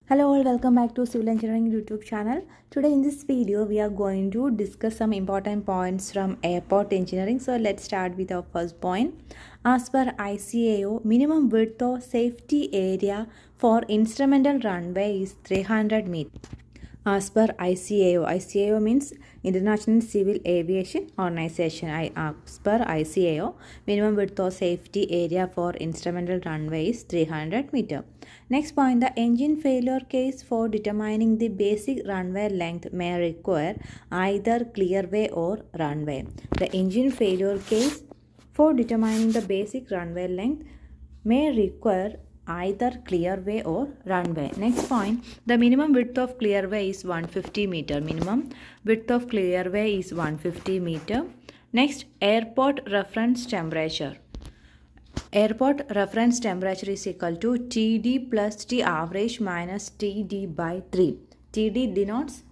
Hello all, welcome back to Civil Engineering YouTube channel. Today in this video we are going to discuss some important points from airport engineering. So let's start with our first point. As per ICAO, minimum width of safety area for instrumental runway is 300 meters. As per ICAO means International Civil Aviation Organization. As per ICAO, minimum width of safety area for instrumental runway is 300 meter. Next point, the engine failure case for determining the basic runway length may require either clearway or runway. The engine failure case for determining the basic runway length may require either clearway or runway. Next point, the minimum width of clearway is 150 meter. Minimum width of clearway is 150 meter. Next, airport reference temperature. Airport reference temperature is equal to TD plus T average minus TD by 3. TD denotes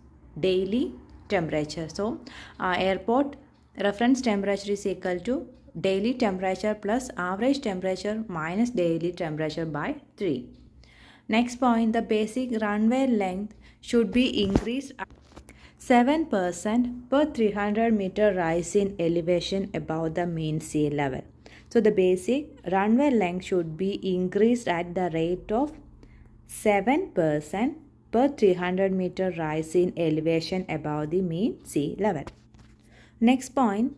daily temperature. So, airport reference temperature is equal to daily temperature plus average temperature minus daily temperature by 3. Next point, the basic runway length should be increased 7% per 300 meter rise in elevation above the mean sea level. So the basic runway length should be increased at the rate of 7% per 300 meter rise in elevation above the mean sea level. Next point,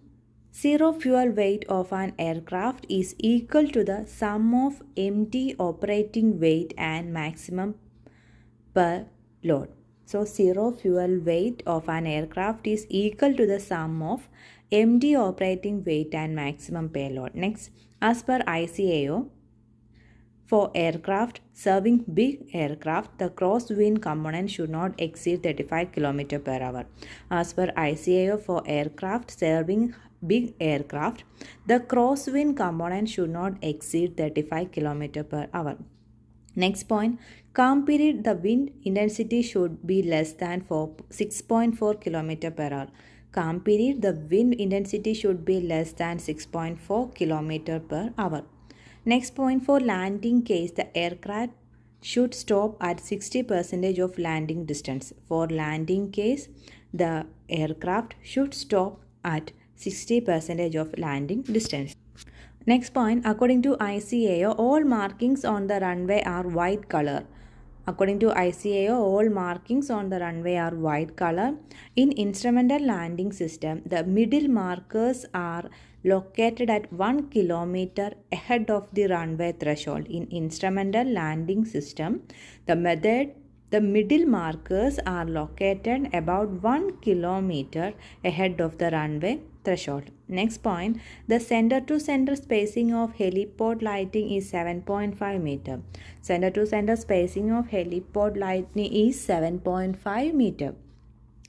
zero fuel weight of an aircraft is equal to the sum of empty operating weight and maximum per load. So, zero fuel weight of an aircraft is equal to the sum of empty operating weight and maximum payload. Next, as per ICAO, for aircraft serving big aircraft, the crosswind component should not exceed 35 km per hour. As per ICAO, for aircraft serving big aircraft, the crosswind component should not exceed 35 km per hour. Next point, calm period, the wind intensity should be less than 6.4 km per hour. Calm period, the wind intensity should be less than 6.4 km per hour. Next point, for landing case, the aircraft should stop at 60% of landing distance. For landing case, the aircraft should stop at 60% of landing distance. Next point, according to ICAO, all markings on the runway are white color. According to ICAO, all markings on the runway are white color. In instrumental landing system, the middle markers are located at 1 kilometer ahead of the runway threshold. In instrumental landing system, the middle markers are located about 1 kilometer ahead of the runway threshold. Next point, the center to center spacing of heliport lighting is 7.5 meter. Center to center spacing of heliport lighting is 7.5 meter.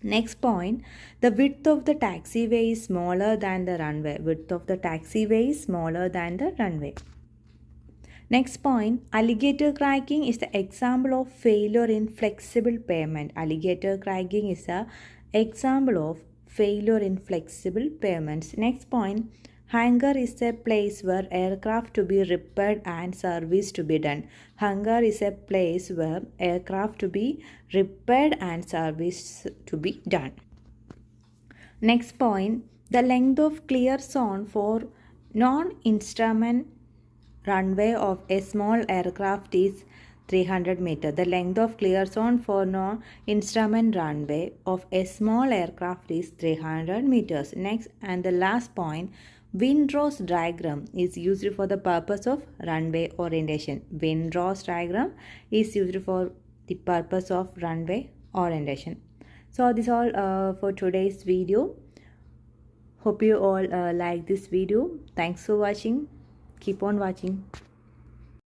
Next point, the width of the taxiway is smaller than the runway. Width of the taxiway is smaller than the runway. Next point, alligator cracking is the example of failure in flexible pavement. Alligator cracking is an example of failure in flexible pavements. Next point, hangar is a place where aircraft to be repaired and service to be done. Hangar is a place where aircraft to be repaired and service to be done. Next point, the length of clear zone for non-instrument runway of a small aircraft is 300 meter. The length of clear zone for non-instrument runway of a small aircraft is 300 meters. Next and the last point, Windrose diagram is used for the purpose of runway orientation. Windrose diagram is used for the purpose of runway orientation. So this is all for today's video. Hope you all like this video. Thanks for watching. Keep on watching.